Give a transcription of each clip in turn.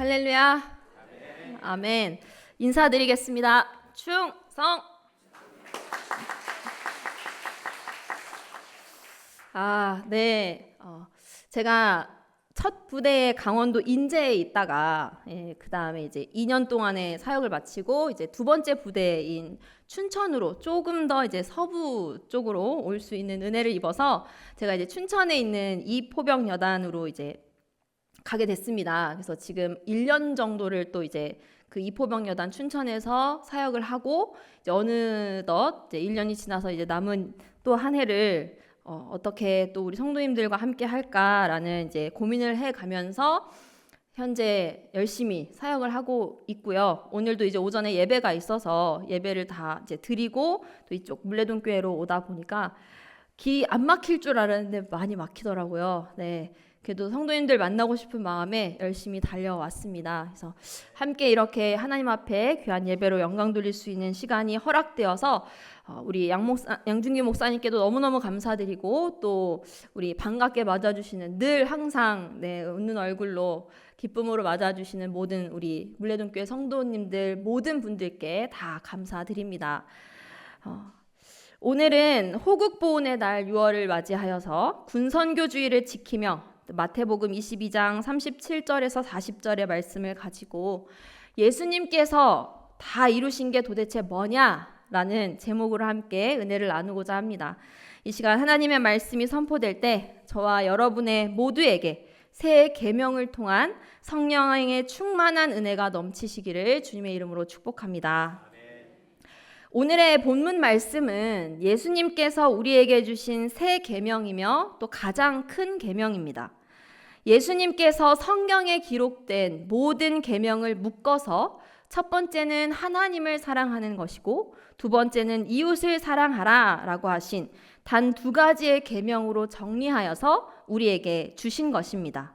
할렐루야. 아멘. 인사드리겠습니다. 충성. 네. 제가 첫 부대에 강원도 인제에 있다가 그 다음에 이제 2년 동안의 사역을 마치고 이제 두 번째 부대인 춘천으로 조금 더 이제 서부 쪽으로 올 수 있는 은혜를 입어서 제가 이제 춘천에 있는 이포병 여단으로 이제 가게 됐습니다. 그래서 지금 1년 정도를 또 이제 그 이포병 여단 춘천에서 사역을 하고 이제 어느덧 이제 1년이 지나서 이제 남은 또 한 해를 어떻게 또 우리 성도님들과 함께 할까라는 이제 고민을 해 가면서 현재 열심히 사역을 하고 있고요. 오늘도 이제 오전에 예배가 있어서 예배를 다 이제 드리고 또 이쪽 물레동교회로 오다 보니까 길 안 막힐 줄 알았는데 많이 막히더라고요. 네. 그래도 성도님들 만나고 싶은 마음에 열심히 달려왔습니다. 그래서 함께 이렇게 하나님 앞에 귀한 예배로 영광 돌릴 수 있는 시간이 허락되어서 우리 양준규 목사님께도 너무너무 감사드리고 또 우리 반갑게 맞아주시는 늘 항상 웃는 얼굴로 기쁨으로 맞아주시는 모든 우리 물레동교회 성도님들 모든 분들께 다 감사드립니다. 오늘은 호국보훈의 날 6월을 맞이하여서 군선교주의를 지키며 마태복음 22장 37절에서 40절의 말씀을 가지고 예수님께서 다 이루신 게 도대체 뭐냐라는 제목으로 함께 은혜를 나누고자 합니다. 이 시간 하나님의 말씀이 선포될 때 저와 여러분의 모두에게 새 계명을 통한 성령의 충만한 은혜가 넘치시기를 주님의 이름으로 축복합니다. 오늘의 본문 말씀은 예수님께서 우리에게 주신 새 계명이며 또 가장 큰 계명입니다. 예수님께서 성경에 기록된 모든 계명을 묶어서 첫 번째는 하나님을 사랑하는 것이고 두 번째는 이웃을 사랑하라 라고 하신 단 두 가지의 계명으로 정리하여서 우리에게 주신 것입니다.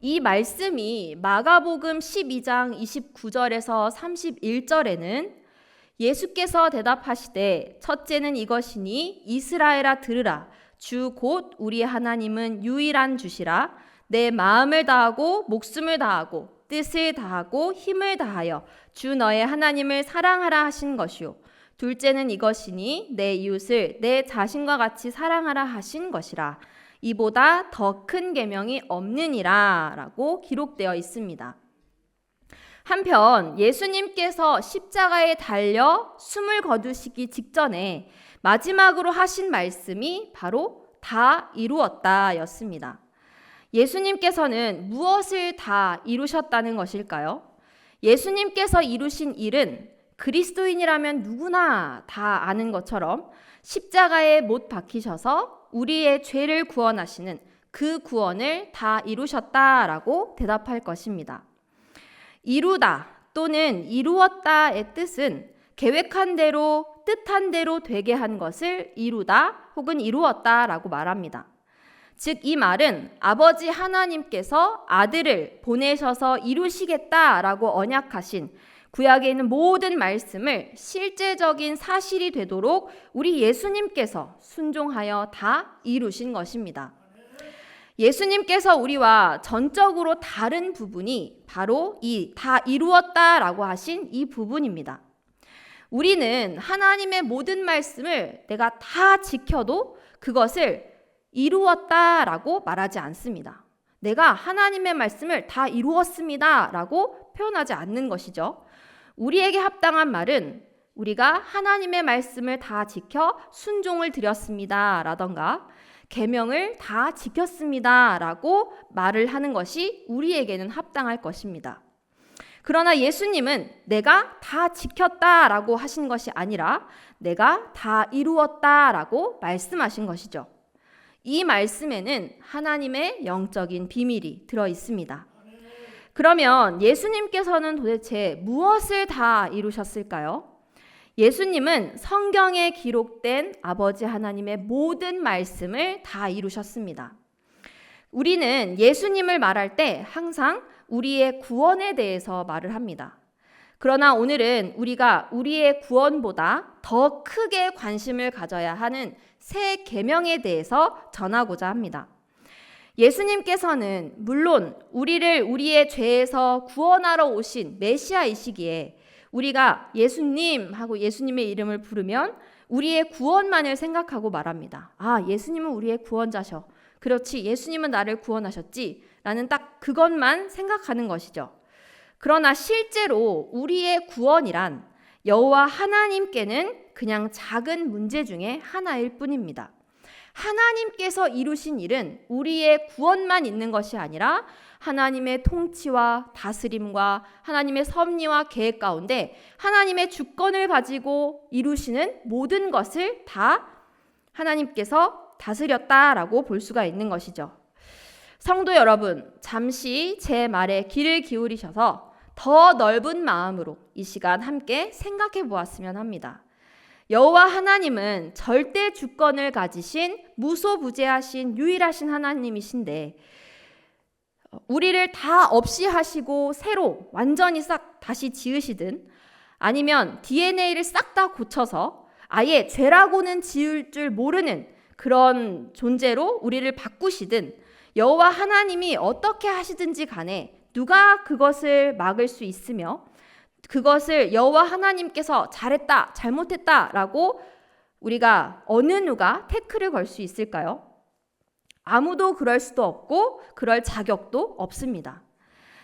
이 말씀이 마가복음 12장 29절에서 31절에는 예수께서 대답하시되 첫째는 이것이니 이스라엘아 들으라 주 곧 우리 하나님은 유일한 주시라 내 마음을 다하고 목숨을 다하고 뜻을 다하고 힘을 다하여 주 너의 하나님을 사랑하라 하신 것이요 둘째는 이것이니 내 이웃을 내 자신과 같이 사랑하라 하신 것이라 이보다 더 큰 계명이 없느니라 라고 기록되어 있습니다. 한편 예수님께서 십자가에 달려 숨을 거두시기 직전에 마지막으로 하신 말씀이 바로 다 이루었다 였습니다. 예수님께서는 무엇을 다 이루셨다는 것일까요? 예수님께서 이루신 일은 그리스도인이라면 누구나 다 아는 것처럼 십자가에 못 박히셔서 우리의 죄를 구원하시는 그 구원을 다 이루셨다라고 대답할 것입니다. 이루다 또는 이루었다의 뜻은 계획한 대로 뜻한 대로 되게 한 것을 이루다 혹은 이루었다라고 말합니다. 즉 이 말은 아버지 하나님께서 아들을 보내셔서 이루시겠다라고 언약하신 구약에 있는 모든 말씀을 실제적인 사실이 되도록 우리 예수님께서 순종하여 다 이루신 것입니다. 예수님께서 우리와 전적으로 다른 부분이 바로 이 다 이루었다라고 하신 이 부분입니다. 우리는 하나님의 모든 말씀을 내가 다 지켜도 그것을 이루었다라고 말하지 않습니다. 내가 하나님의 말씀을 다 이루었습니다라고 표현하지 않는 것이죠. 우리에게 합당한 말은 우리가 하나님의 말씀을 다 지켜 순종을 드렸습니다라던가 계명을 다 지켰습니다라고 말을 하는 것이 우리에게는 합당할 것입니다. 그러나 예수님은 내가 다 지켰다라고 하신 것이 아니라 내가 다 이루었다라고 말씀하신 것이죠. 이 말씀에는 하나님의 영적인 비밀이 들어 있습니다. 그러면 예수님께서는 도대체 무엇을 다 이루셨을까요? 예수님은 성경에 기록된 아버지 하나님의 모든 말씀을 다 이루셨습니다. 우리는 예수님을 말할 때 항상 우리의 구원에 대해서 말을 합니다. 그러나 오늘은 우리가 우리의 구원보다 더 크게 관심을 가져야 하는 새 계명에 대해서 전하고자 합니다. 예수님께서는 물론 우리를 우리의 죄에서 구원하러 오신 메시아이시기에 우리가 예수님 하고 예수님의 이름을 부르면 우리의 구원만을 생각하고 말합니다. 아, 예수님은 우리의 구원자셔. 그렇지, 예수님은 나를 구원하셨지. 라는 딱 그것만 생각하는 것이죠. 그러나 실제로 우리의 구원이란 여호와 하나님께는 그냥 작은 문제 중에 하나일 뿐입니다. 하나님께서 이루신 일은 우리의 구원만 있는 것이 아니라 하나님의 통치와 다스림과 하나님의 섭리와 계획 가운데 하나님의 주권을 가지고 이루시는 모든 것을 다 하나님께서 다스렸다라고 볼 수가 있는 것이죠. 성도 여러분, 잠시 제 말에 귀를 기울이셔서 더 넓은 마음으로 이 시간 함께 생각해 보았으면 합니다. 여호와 하나님은 절대 주권을 가지신 무소부재하신 유일하신 하나님이신데 우리를 다 없이 하시고 새로 완전히 싹 다시 지으시든 아니면 DNA를 싹 다 고쳐서 아예 죄라고는 지을 줄 모르는 그런 존재로 우리를 바꾸시든 여호와 하나님이 어떻게 하시든지 간에 누가 그것을 막을 수 있으며 그것을 여호와 하나님께서 잘했다, 잘못했다라고 우리가 어느 누가 태클을 걸 수 있을까요? 아무도 그럴 수도 없고 그럴 자격도 없습니다.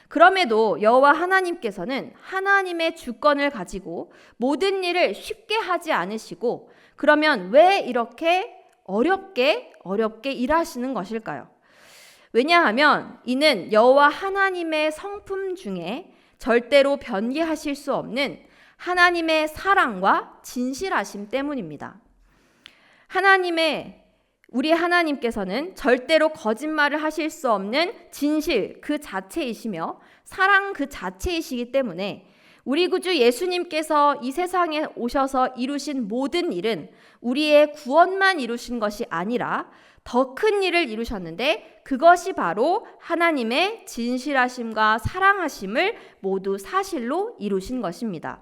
그럼에도 여호와 하나님께서는 하나님의 주권을 가지고 모든 일을 쉽게 하지 않으시고 그러면 왜 이렇게 어렵게 일하시는 것일까요? 왜냐하면 이는 여호와 하나님의 성품 중에 절대로 변개하실 수 없는 하나님의 사랑과 진실하심 때문입니다. 우리 하나님께서는 절대로 거짓말을 하실 수 없는 진실 그 자체이시며 사랑 그 자체이시기 때문에 우리 구주 예수님께서 이 세상에 오셔서 이루신 모든 일은 우리의 구원만 이루신 것이 아니라 더 큰 일을 이루셨는데 그것이 바로 하나님의 진실하심과 사랑하심을 모두 사실로 이루신 것입니다.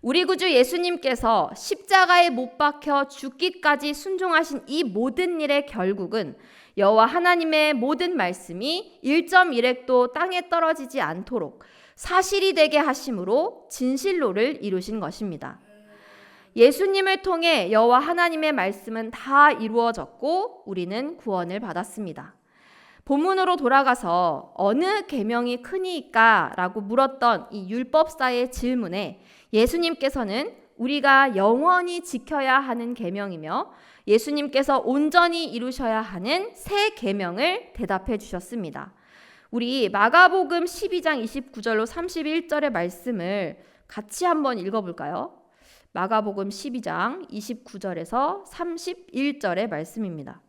우리 구주 예수님께서 십자가에 못 박혀 죽기까지 순종하신 이 모든 일의 결국은 여호와 하나님의 모든 말씀이 1.1획도 땅에 떨어지지 않도록 사실이 되게 하심으로 진실로를 이루신 것입니다. 예수님을 통해 여호와 하나님의 말씀은 다 이루어졌고 우리는 구원을 받았습니다. 본문으로 돌아가서 어느 계명이 크니까? 라고 물었던 이 율법사의 질문에 예수님께서는 우리가 영원히 지켜야 하는 계명이며 예수님께서 온전히 이루셔야 하는 새 계명을 대답해 주셨습니다. 우리 마가복음 12장 29절로 31절의 말씀을 같이 한번 읽어볼까요? 마가복음 12장 29절에서 31절의 말씀입니다.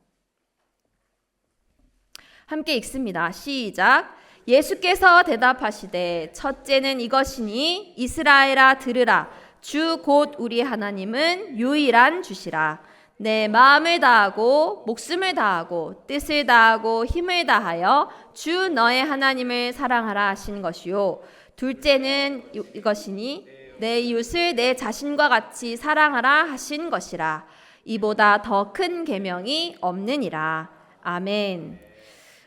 함께 읽습니다. 시작. 예수께서 대답하시되 첫째는 이것이니 이스라엘아 들으라. 주 곧 우리 하나님은 유일한 주시라. 내 마음을 다하고 목숨을 다하고 뜻을 다하고 힘을 다하여 주 너의 하나님을 사랑하라 하신 것이요. 둘째는 이것이니 내 이웃을 내 자신과 같이 사랑하라 하신 것이라. 이보다 더 큰 계명이 없느니라. 아멘.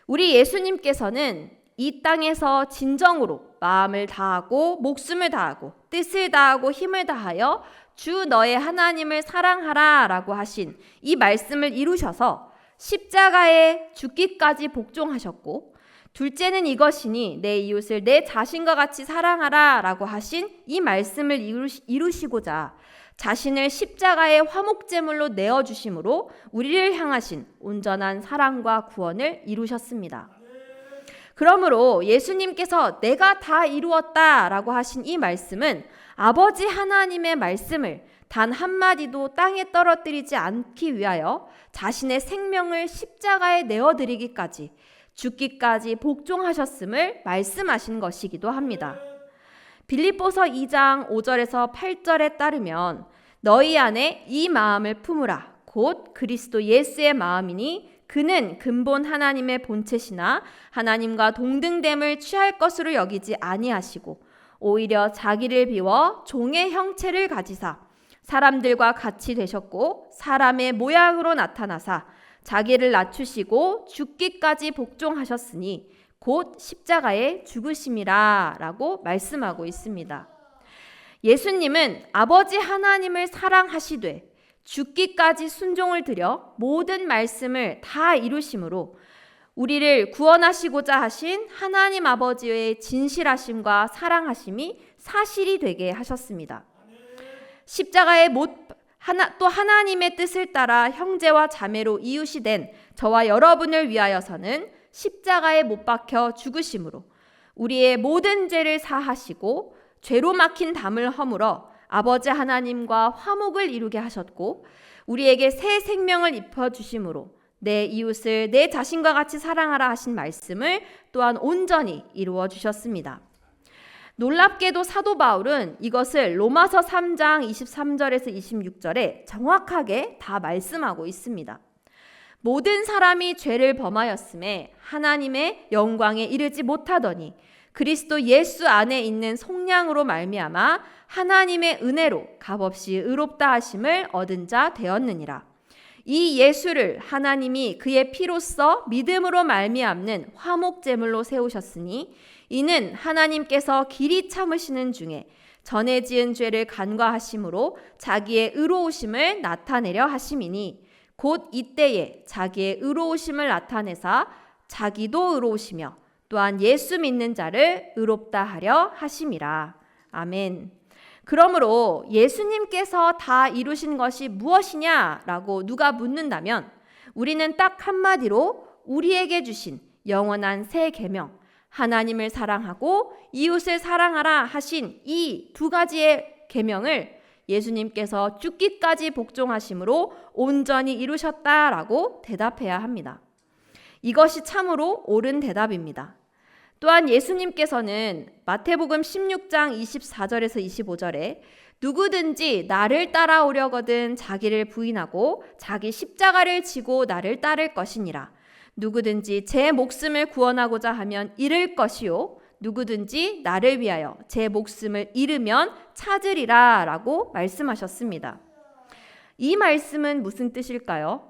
우리 예수님께서는 이 땅에서 진정으로 마음을 다하고 목숨을 다하고 뜻을 다하고 힘을 다하여 주 너의 하나님을 사랑하라 라고 하신 이 말씀을 이루셔서 십자가에 죽기까지 복종하셨고 둘째는 이것이니 내 이웃을 내 자신과 같이 사랑하라 라고 하신 이 말씀을 이루시고자 자신을 십자가의 화목제물로 내어주심으로 우리를 향하신 온전한 사랑과 구원을 이루셨습니다. 그러므로 예수님께서 내가 다 이루었다 라고 하신 이 말씀은 아버지 하나님의 말씀을 단 한마디도 땅에 떨어뜨리지 않기 위하여 자신의 생명을 십자가에 내어드리기까지 죽기까지 복종하셨음을 말씀하신 것이기도 합니다. 빌립보서 2장 5절에서 8절에 따르면 너희 안에 이 마음을 품으라 곧 그리스도 예수의 마음이니 그는 근본 하나님의 본체시나 하나님과 동등됨을 취할 것으로 여기지 아니하시고 오히려 자기를 비워 종의 형체를 가지사 사람들과 같이 되셨고 사람의 모양으로 나타나사 자기를 낮추시고 죽기까지 복종하셨으니 곧 십자가에 죽으심이라 라고 말씀하고 있습니다. 예수님은 아버지 하나님을 사랑하시되 죽기까지 순종을 드려 모든 말씀을 다 이루심으로 우리를 구원하시고자 하신 하나님 아버지의 진실하심과 사랑하심이 사실이 되게 하셨습니다. 십자가에 또 하나님의 뜻을 따라 형제와 자매로 이웃이 된 저와 여러분을 위하여서는 십자가에 못 박혀 죽으심으로 우리의 모든 죄를 사하시고 죄로 막힌 담을 허물어 아버지 하나님과 화목을 이루게 하셨고 우리에게 새 생명을 입혀주심으로 내 이웃을 내 자신과 같이 사랑하라 하신 말씀을 또한 온전히 이루어 주셨습니다. 놀랍게도 사도 바울은 이것을 로마서 3장 23절에서 26절에 정확하게 다 말씀하고 있습니다. 모든 사람이 죄를 범하였음에 하나님의 영광에 이르지 못하더니 그리스도 예수 안에 있는 속량으로 말미암아 하나님의 은혜로 값없이 의롭다 하심을 얻은 자 되었느니라. 이 예수를 하나님이 그의 피로써 믿음으로 말미암는 화목제물로 세우셨으니 이는 하나님께서 길이 참으시는 중에 전에 지은 죄를 간과하심으로 자기의 의로우심을 나타내려 하심이니 곧 이때에 자기의 의로우심을 나타내사 자기도 의로우시며 또한 예수 믿는 자를 의롭다 하려 하심이라. 아멘. 그러므로 예수님께서 다 이루신 것이 무엇이냐라고 누가 묻는다면 우리는 딱 한마디로 우리에게 주신 영원한 새 계명, 하나님을 사랑하고 이웃을 사랑하라 하신 이 두 가지의 계명을 예수님께서 죽기까지 복종하심으로 온전히 이루셨다라고 대답해야 합니다. 이것이 참으로 옳은 대답입니다. 또한 예수님께서는 마태복음 16장 24절에서 25절에 누구든지 나를 따라오려거든 자기를 부인하고 자기 십자가를 지고 나를 따를 것이니라. 누구든지 제 목숨을 구원하고자 하면 잃을 것이요 누구든지 나를 위하여 제 목숨을 잃으면 찾으리라 라고 말씀하셨습니다. 이 말씀은 무슨 뜻일까요?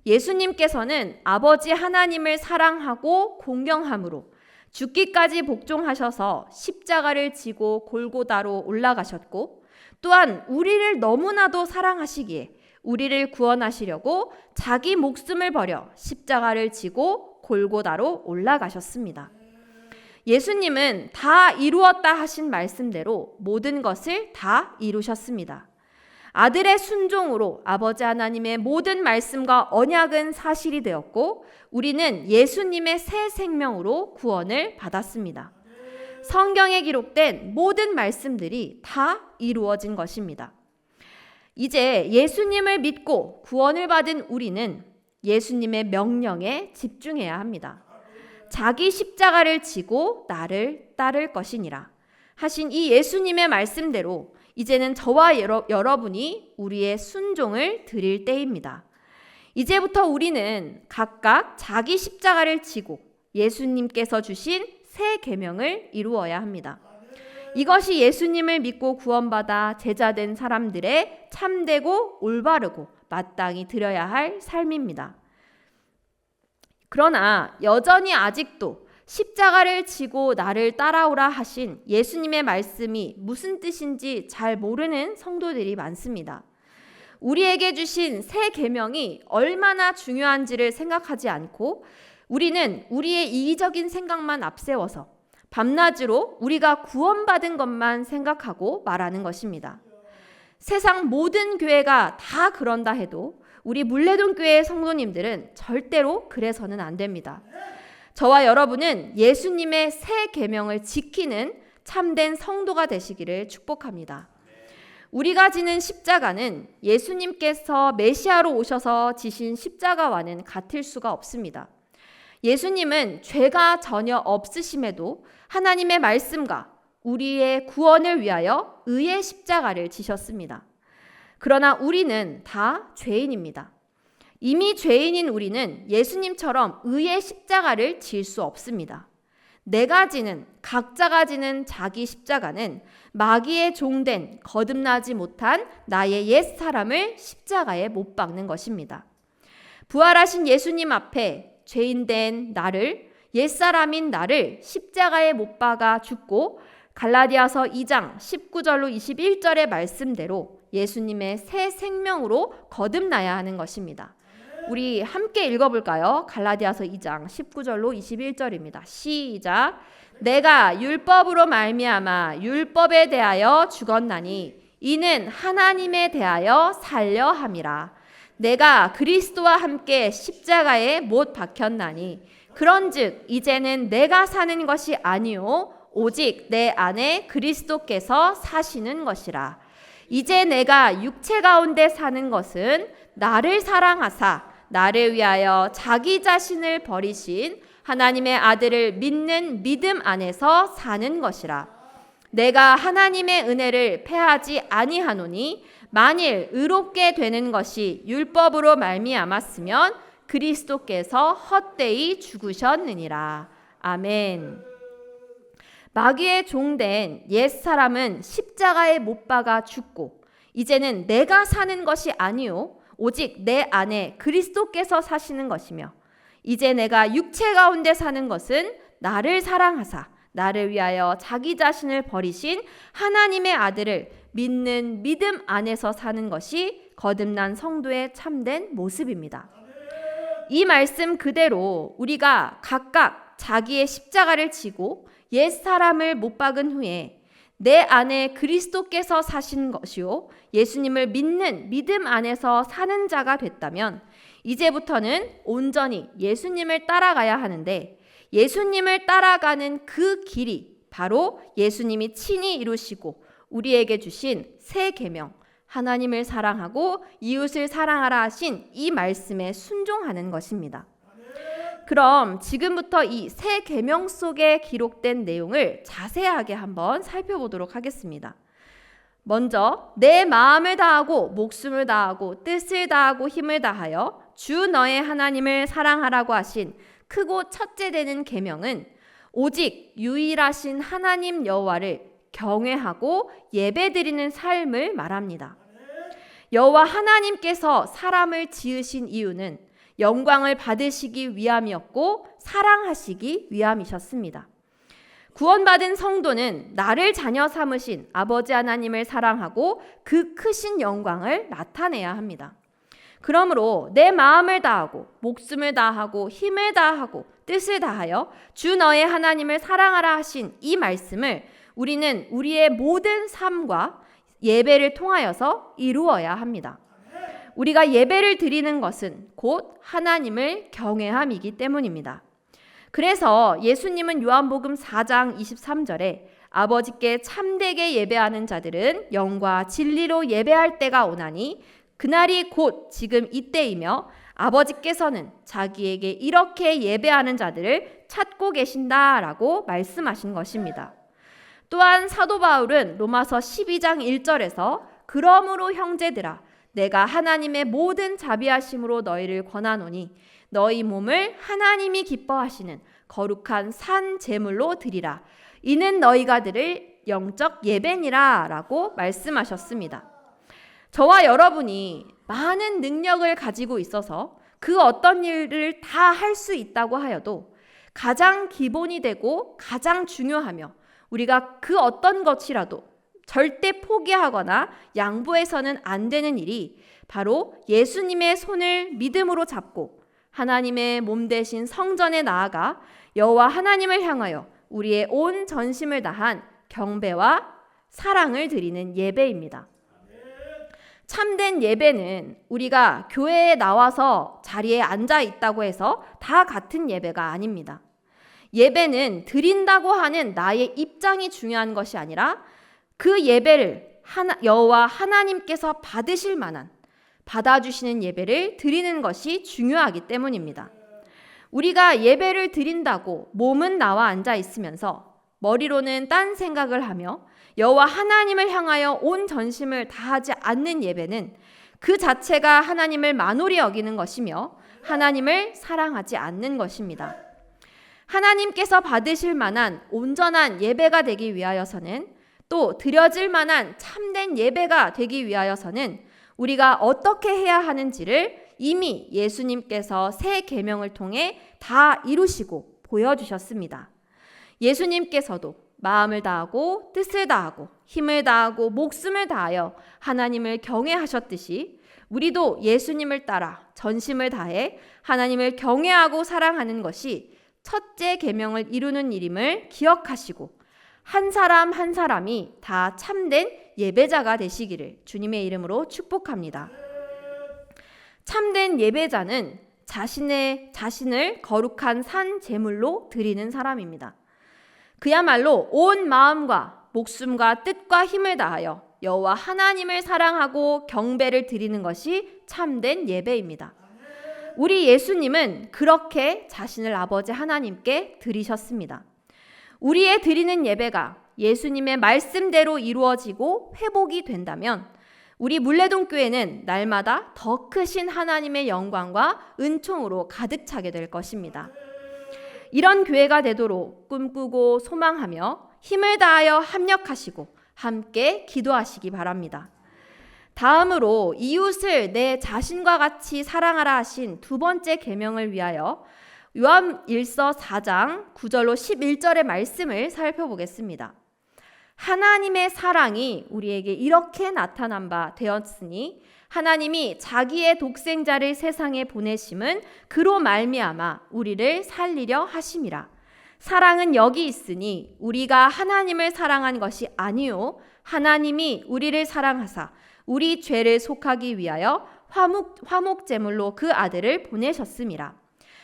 예수님께서는 아버지 하나님을 사랑하고 공경함으로 죽기까지 복종하셔서 십자가를 지고 골고다로 올라가셨고 또한 우리를 너무나도 사랑하시기에 우리를 구원하시려고 자기 목숨을 버려 십자가를 지고 골고다로 올라가셨습니다. 예수님은 다 이루었다 하신 말씀대로 모든 것을 다 이루셨습니다. 아들의 순종으로 아버지 하나님의 모든 말씀과 언약은 사실이 되었고 우리는 예수님의 새 생명으로 구원을 받았습니다. 성경에 기록된 모든 말씀들이 다 이루어진 것입니다. 이제 예수님을 믿고 구원을 받은 우리는 예수님의 명령에 집중해야 합니다. 자기 십자가를 지고 나를 따를 것이니라 하신 이 예수님의 말씀대로 이제는 저와 여러분이 우리의 순종을 드릴 때입니다. 이제부터 우리는 각각 자기 십자가를 지고 예수님께서 주신 새 계명을 이루어야 합니다. 이것이 예수님을 믿고 구원받아 제자된 사람들의 참되고 올바르고 마땅히 드려야 할 삶입니다. 그러나 여전히 아직도 십자가를 지고 나를 따라오라 하신 예수님의 말씀이 무슨 뜻인지 잘 모르는 성도들이 많습니다. 우리에게 주신 새 계명이 얼마나 중요한지를 생각하지 않고 우리는 우리의 이기적인 생각만 앞세워서 밤낮으로 우리가 구원받은 것만 생각하고 말하는 것입니다. 세상 모든 교회가 다 그런다 해도 우리 물레동 교회의 성도님들은 절대로 그래서는 안 됩니다. 저와 여러분은 예수님의 새 계명을 지키는 참된 성도가 되시기를 축복합니다. 우리가 지는 십자가는 예수님께서 메시아로 오셔서 지신 십자가와는 같을 수가 없습니다. 예수님은 죄가 전혀 없으심에도 하나님의 말씀과 우리의 구원을 위하여 의의 십자가를 지셨습니다. 그러나 우리는 다 죄인입니다. 이미 죄인인 우리는 예수님처럼 의의 십자가를 질 수 없습니다. 내가 지는, 각자가 지는 자기 십자가는 마귀의 종된 거듭나지 못한 나의 옛 사람을 십자가에 못 박는 것입니다. 부활하신 예수님 앞에 죄인된 나를, 옛사람인 나를 십자가에 못 박아 죽고 갈라디아서 2장 19절로 21절의 말씀대로 예수님의 새 생명으로 거듭나야 하는 것입니다. 우리 함께 읽어볼까요? 갈라디아서 2장 19절로 21절입니다. 시작. 내가 율법으로 말미암아 율법에 대하여 죽었나니 이는 하나님에 대하여 살려 함이라. 내가 그리스도와 함께 십자가에 못 박혔나니 그런즉 이제는 내가 사는 것이 아니요 오직 내 안에 그리스도께서 사시는 것이라. 이제 내가 육체 가운데 사는 것은 나를 사랑하사 나를 위하여 자기 자신을 버리신 하나님의 아들을 믿는 믿음 안에서 사는 것이라. 내가 하나님의 은혜를 패하지 아니하노니 만일 의롭게 되는 것이 율법으로 말미암았으면 그리스도께서 헛되이 죽으셨느니라. 아멘. 마귀의 종된 옛사람은 십자가에 못 박아 죽고 이제는 내가 사는 것이 아니요 오직 내 안에 그리스도께서 사시는 것이며 이제 내가 육체 가운데 사는 것은 나를 사랑하사 나를 위하여 자기 자신을 버리신 하나님의 아들을 믿는 믿음 안에서 사는 것이 거듭난 성도의 참된 모습입니다. 이 말씀 그대로 우리가 각각 자기의 십자가를 지고 옛사람을 못 박은 후에 내 안에 그리스도께서 사신 것이요 예수님을 믿는 믿음 안에서 사는 자가 됐다면 이제부터는 온전히 예수님을 따라가야 하는데 예수님을 따라가는 그 길이 바로 예수님이 친히 이루시고 우리에게 주신 새 계명, 하나님을 사랑하고 이웃을 사랑하라 하신 이 말씀에 순종하는 것입니다. 그럼 지금부터 이 새 계명 속에 기록된 내용을 자세하게 한번 살펴보도록 하겠습니다. 먼저 내 마음을 다하고 목숨을 다하고 뜻을 다하고 힘을 다하여 주 너의 하나님을 사랑하라고 하신 크고 첫째 되는 계명은 오직 유일하신 하나님 여호와를 경외하고 예배드리는 삶을 말합니다. 여호와 하나님께서 사람을 지으신 이유는 영광을 받으시기 위함이었고 사랑하시기 위함이셨습니다. 구원받은 성도는 나를 자녀 삼으신 아버지 하나님을 사랑하고 그 크신 영광을 나타내야 합니다. 그러므로 내 마음을 다하고 목숨을 다하고 힘을 다하고 뜻을 다하여 주 너의 하나님을 사랑하라 하신 이 말씀을 우리는 우리의 모든 삶과 예배를 통하여서 이루어야 합니다. 우리가 예배를 드리는 것은 곧 하나님을 경외함이기 때문입니다. 그래서 예수님은 요한복음 4장 23절에 아버지께 참되게 예배하는 자들은 영과 진리로 예배할 때가 오나니 그날이 곧 지금 이때이며 아버지께서는 자기에게 이렇게 예배하는 자들을 찾고 계신다라고 말씀하신 것입니다. 또한 사도 바울은 로마서 12장 1절에서 그러므로 형제들아 내가 하나님의 모든 자비하심으로 너희를 권하노니 너희 몸을 하나님이 기뻐하시는 거룩한 산 제물로 드리라. 이는 너희가 드릴 영적 예배니라 라고 말씀하셨습니다. 저와 여러분이 많은 능력을 가지고 있어서 그 어떤 일을 다 할 수 있다고 하여도 가장 기본이 되고 가장 중요하며 우리가 그 어떤 것이라도 절대 포기하거나 양보해서는 안 되는 일이 바로 예수님의 손을 믿음으로 잡고 하나님의 몸 대신 성전에 나아가 여호와 하나님을 향하여 우리의 온 전심을 다한 경배와 사랑을 드리는 예배입니다. 참된 예배는 우리가 교회에 나와서 자리에 앉아 있다고 해서 다 같은 예배가 아닙니다. 예배는 드린다고 하는 나의 입장이 중요한 것이 아니라 그 예배를 여호와 하나님께서 받으실 만한 받아주시는 예배를 드리는 것이 중요하기 때문입니다. 우리가 예배를 드린다고 몸은 나와 앉아 있으면서 머리로는 딴 생각을 하며 여호와 하나님을 향하여 온 전심을 다하지 않는 예배는 그 자체가 하나님을 만홀히 여기는 것이며 하나님을 사랑하지 않는 것입니다. 하나님께서 받으실 만한 온전한 예배가 되기 위하여서는 또 드려질 만한 참된 예배가 되기 위하여서는 우리가 어떻게 해야 하는지를 이미 예수님께서 새 계명을 통해 다 이루시고 보여주셨습니다. 예수님께서도 마음을 다하고 뜻을 다하고 힘을 다하고 목숨을 다하여 하나님을 경외하셨듯이 우리도 예수님을 따라 전심을 다해 하나님을 경외하고 사랑하는 것이 첫째 계명을 이루는 일임을 기억하시고 한 사람 한 사람이 다 참된 예배자가 되시기를 주님의 이름으로 축복합니다. 참된 예배자는 자신을 거룩한 산 제물로 드리는 사람입니다. 그야말로 온 마음과 목숨과 뜻과 힘을 다하여 여호와 하나님을 사랑하고 경배를 드리는 것이 참된 예배입니다. 우리 예수님은 그렇게 자신을 아버지 하나님께 드리셨습니다. 우리의 드리는 예배가 예수님의 말씀대로 이루어지고 회복이 된다면 우리 물레동교회는 날마다 더 크신 하나님의 영광과 은총으로 가득 차게 될 것입니다. 이런 교회가 되도록 꿈꾸고 소망하며 힘을 다하여 합력하시고 함께 기도하시기 바랍니다. 다음으로 이웃을 내 자신과 같이 사랑하라 하신 두 번째 계명을 위하여 요한일서 4장 9절로 11절의 말씀을 살펴보겠습니다. 하나님의 사랑이 우리에게 이렇게 나타난 바 되었으니 하나님이 자기의 독생자를 세상에 보내심은 그로 말미암아 우리를 살리려 하심이라. 사랑은 여기 있으니 우리가 하나님을 사랑한 것이 아니요 하나님이 우리를 사랑하사 우리 죄를 속하기 위하여 화목제물로 그 아들을 보내셨음이라.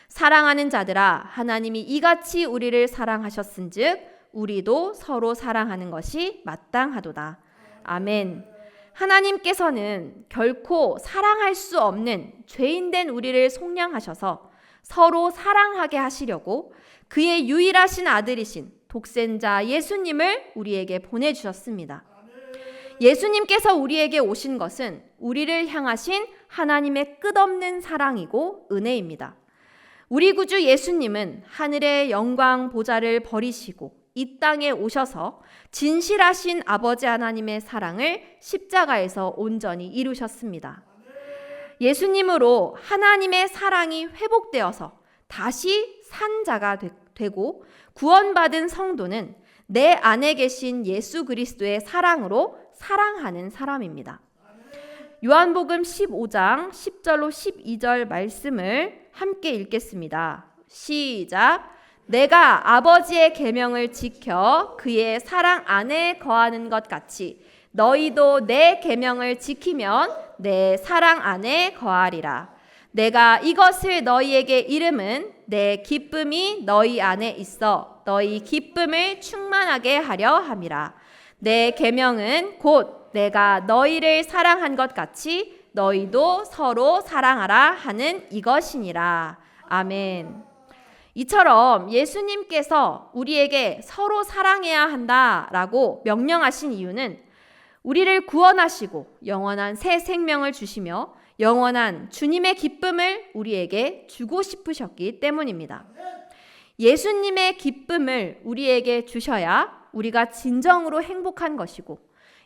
사랑하는 자들아 하나님이 이같이 우리를 사랑하셨은즉 우리도 서로 사랑하는 것이 마땅하도다. 아멘. 하나님께서는 결코 사랑할 수 없는 죄인된 우리를 속량하셔서 서로 사랑하게 하시려고 그의 유일하신 아들이신 독생자 예수님을 우리에게 보내주셨습니다. 예수님께서 우리에게 오신 것은 우리를 향하신 하나님의 끝없는 사랑이고 은혜입니다. 우리 구주 예수님은 하늘의 영광 보좌를 버리시고 이 땅에 오셔서 진실하신 아버지 하나님의 사랑을 십자가에서 온전히 이루셨습니다. 예수님으로 하나님의 사랑이 회복되어서 다시 산 자가 되고 구원받은 성도는 내 안에 계신 예수 그리스도의 사랑으로 사랑하는 사람입니다. 요한복음 15장 10절로 12절 말씀을 함께 읽겠습니다. 시작. 내가 아버지의 계명을 지켜 그의 사랑 안에 거하는 것 같이 너희도 내 계명을 지키면 내 사랑 안에 거하리라. 내가 이것을 너희에게 이름은 내 기쁨이 너희 안에 있어 너희 기쁨을 충만하게 하려 함이라. 내 계명은 곧 내가 너희를 사랑한 것 같이 너희도 서로 사랑하라 하는 이것이니라. 아멘. 이처럼 예수님께서 우리에게 서로 사랑해야 한다라고 명령하신 이유는 우리를 구원하시고 영원한 새 생명을 주시며 영원한 주님의 기쁨을 우리에게 주고 싶으셨기 때문입니다. 예수님의 기쁨을 우리에게 주셔야 우리가 진정으로 행복한 것이고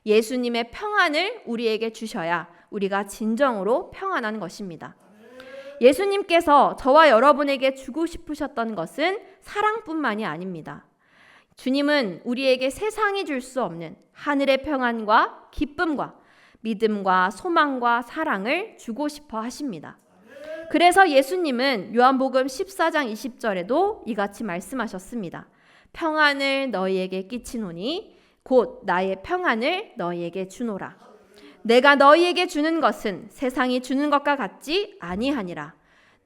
예수님의 평안을 우리에게 주셔야 우리가 진정으로 평안한 것입니다. 예수님께서 저와 여러분에게 주고 싶으셨던 것은 사랑뿐만이 아닙니다. 주님은 우리에게 세상이 줄 수 없는 하늘의 평안과 기쁨과 믿음과 소망과 사랑을 주고 싶어 하십니다. 그래서 예수님은 요한복음 14장 20절에도 이같이 말씀하셨습니다. 평안을 너희에게 끼치노니 곧 나의 평안을 너희에게 주노라. 내가 너희에게 주는 것은 세상이 주는 것과 같지 아니하니라.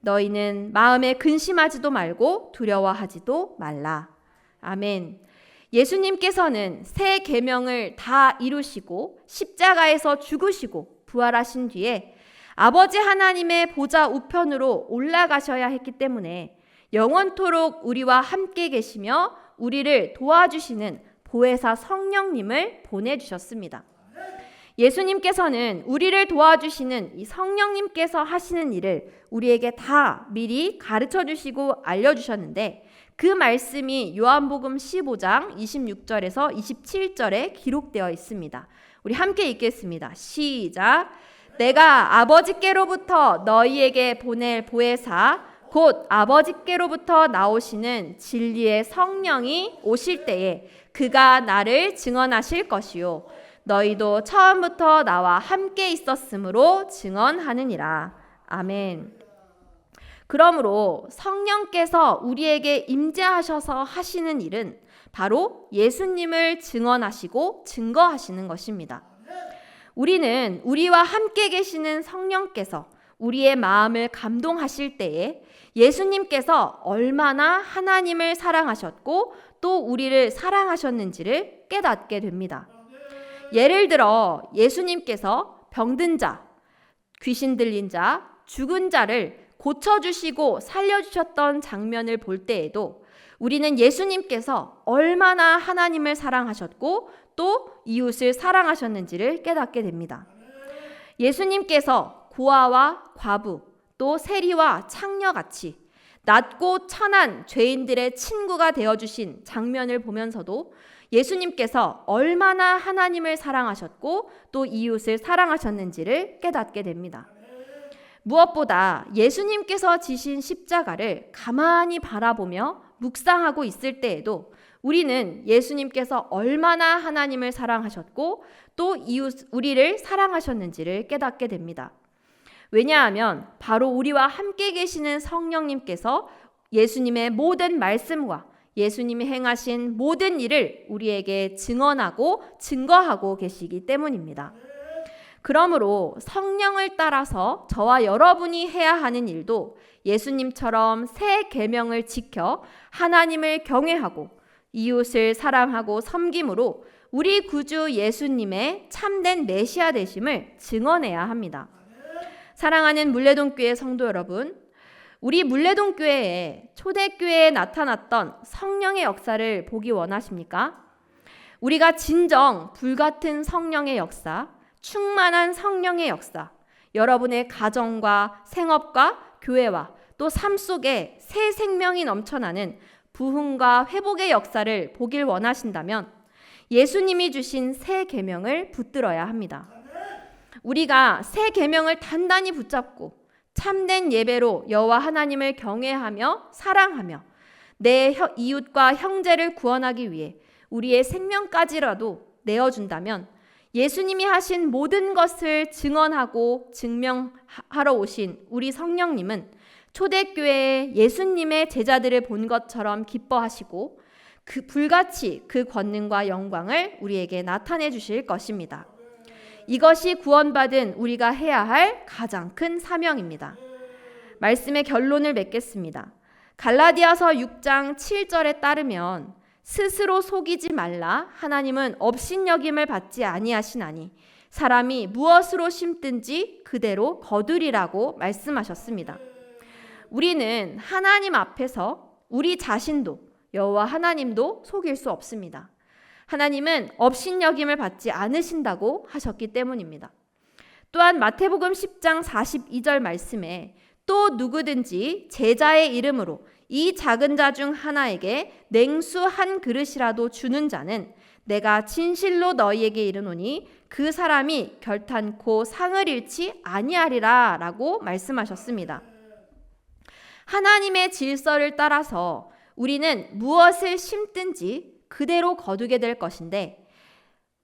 너희는 마음에 근심하지도 말고 두려워하지도 말라. 아멘. 예수님께서는 새 계명을 다 이루시고 십자가에서 죽으시고 부활하신 뒤에 아버지 하나님의 보좌 우편으로 올라가셔야 했기 때문에 영원토록 우리와 함께 계시며 우리를 도와주시는 보혜사 성령님을 보내주셨습니다. 예수님께서는 우리를 도와주시는 이 성령님께서 하시는 일을 우리에게 다 미리 가르쳐 주시고 알려주셨는데 그 말씀이 요한복음 15장 26절에서 27절에 기록되어 있습니다. 우리 함께 읽겠습니다. 시작. 내가 아버지께로부터 너희에게 보낼 보혜사 곧 아버지께로부터 나오시는 진리의 성령이 오실 때에 그가 나를 증언하실 것이요 너희도 처음부터 나와 함께 있었으므로 증언하느니라. 아멘. 그러므로 성령께서 우리에게 임재하셔서 하시는 일은 바로 예수님을 증언하시고 증거하시는 것입니다. 우리는 우리와 함께 계시는 성령께서 우리의 마음을 감동하실 때에 예수님께서 얼마나 하나님을 사랑하셨고 또 우리를 사랑하셨는지를 깨닫게 됩니다. 예를 들어 예수님께서 병든 자, 귀신 들린 자, 죽은 자를 고쳐주시고 살려주셨던 장면을 볼 때에도 우리는 예수님께서 얼마나 하나님을 사랑하셨고 또 이웃을 사랑하셨는지를 깨닫게 됩니다. 예수님께서 고아와 과부 또 세리와 창녀같이 낮고 천한 죄인들의 친구가 되어주신 장면을 보면서도 예수님께서 얼마나 하나님을 사랑하셨고 또 이웃을 사랑하셨는지를 깨닫게 됩니다. 무엇보다 예수님께서 지신 십자가를 가만히 바라보며 묵상하고 있을 때에도 우리는 예수님께서 얼마나 하나님을 사랑하셨고 또 이웃 우리를 사랑하셨는지를 깨닫게 됩니다. 왜냐하면 바로 우리와 함께 계시는 성령님께서 예수님의 모든 말씀과 예수님이 행하신 모든 일을 우리에게 증언하고 증거하고 계시기 때문입니다. 그러므로 성령을 따라서 저와 여러분이 해야 하는 일도 예수님처럼 새 계명을 지켜 하나님을 경외하고 이웃을 사랑하고 섬김으로 우리 구주 예수님의 참된 메시아 되심을 증언해야 합니다. 사랑하는 물레동교회 성도 여러분, 우리 물레동교회에 초대교회에 나타났던 성령의 역사를 보기 원하십니까? 우리가 진정 불같은 성령의 역사, 충만한 성령의 역사, 여러분의 가정과 생업과 교회와 또 삶 속에 새 생명이 넘쳐나는 부흥과 회복의 역사를 보길 원하신다면 예수님이 주신 새 계명을 붙들어야 합니다. 우리가 새 계명을 단단히 붙잡고 참된 예배로 여호와 하나님을 경외하며 사랑하며 내 이웃과 형제를 구원하기 위해 우리의 생명까지라도 내어준다면 예수님이 하신 모든 것을 증언하고 증명하러 오신 우리 성령님은 초대교회에 예수님의 제자들을 본 것처럼 기뻐하시고 그 불같이 그 권능과 영광을 우리에게 나타내 주실 것입니다. 이것이 구원받은 우리가 해야 할 가장 큰 사명입니다. 말씀의 결론을 맺겠습니다. 갈라디아서 6장 7절에 따르면 스스로 속이지 말라. 하나님은 업신여김을 받지 아니하시나니 사람이 무엇으로 심든지 그대로 거두리라고 말씀하셨습니다. 우리는 하나님 앞에서 우리 자신도 여호와 하나님도 속일 수 없습니다. 하나님은 업신여김을 받지 않으신다고 하셨기 때문입니다. 또한 마태복음 10장 42절 말씀에 또 누구든지 제자의 이름으로 이 작은 자 중 하나에게 냉수 한 그릇이라도 주는 자는 내가 진실로 너희에게 이르노니 그 사람이 결탄코 상을 잃지 아니하리라 라고 말씀하셨습니다. 하나님의 질서를 따라서 우리는 무엇을 심든지 그대로 거두게 될 것인데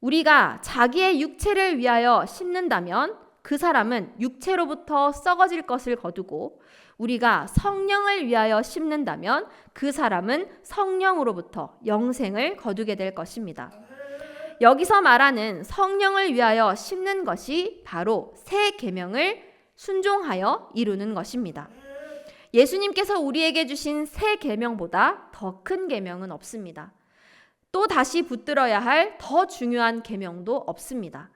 우리가 자기의 육체를 위하여 심는다면 그 사람은 육체로부터 썩어질 것을 거두고 우리가 성령을 위하여 심는다면 그 사람은 성령으로부터 영생을 거두게 될 것입니다. 여기서 말하는 성령을 위하여 심는 것이 바로 새 계명을 순종하여 이루는 것입니다. 예수님께서 우리에게 주신 새 계명보다 더 큰 계명은 없습니다. 또 다시 붙들어야 할 더 중요한 계명도 없습니다.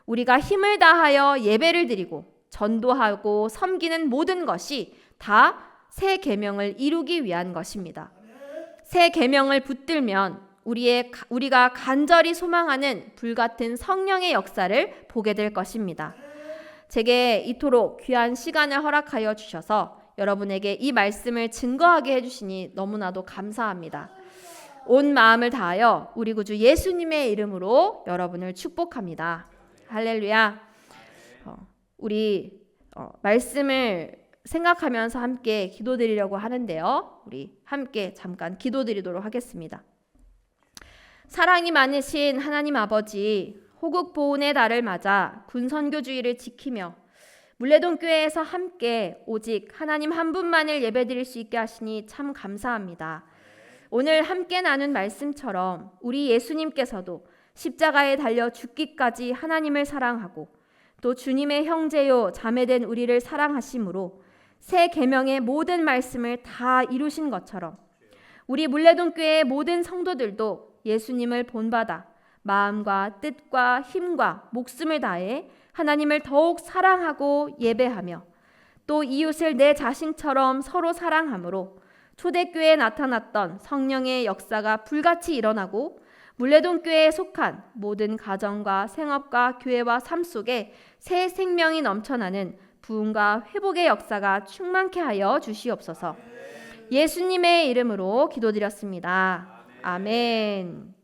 우리가 힘을 다하여 예배를 드리고 전도하고 섬기는 모든 것이 다 새 계명을 이루기 위한 것입니다. 새 계명을 붙들면 우리가 간절히 소망하는 불같은 성령의 역사를 보게 될 것입니다. 제게 이토록 귀한 시간을 허락하여 주셔서 여러분에게 이 말씀을 증거하게 해주시니 너무나도 감사합니다. 온 마음을 다하여 우리 구주 예수님의 이름으로 여러분을 축복합니다. 할렐루야. 우리 말씀을 생각하면서 함께 기도드리려고 하는데요. 우리 함께 잠깐 기도드리도록 하겠습니다. 사랑이 많으신 하나님 아버지, 호국 보훈의 달을 맞아 군선교주의를 지키며 물레동교회에서 함께 오직 하나님 한 분만을 예배드릴 수 있게 하시니 참 감사합니다. 오늘 함께 나눈 말씀처럼 우리 예수님께서도 십자가에 달려 죽기까지 하나님을 사랑하고 또 주님의 형제요 자매된 우리를 사랑하심으로 새 계명의 모든 말씀을 다 이루신 것처럼 우리 물레동교회의 모든 성도들도 예수님을 본받아 마음과 뜻과 힘과 목숨을 다해 하나님을 더욱 사랑하고 예배하며 또 이웃을 내 자신처럼 서로 사랑함으로 초대교회에 나타났던 성령의 역사가 불같이 일어나고 물레동교회에 속한 모든 가정과 생업과 교회와 삶 속에 새 생명이 넘쳐나는 부흥과 회복의 역사가 충만케 하여 주시옵소서. 예수님의 이름으로 기도드렸습니다. 아멘.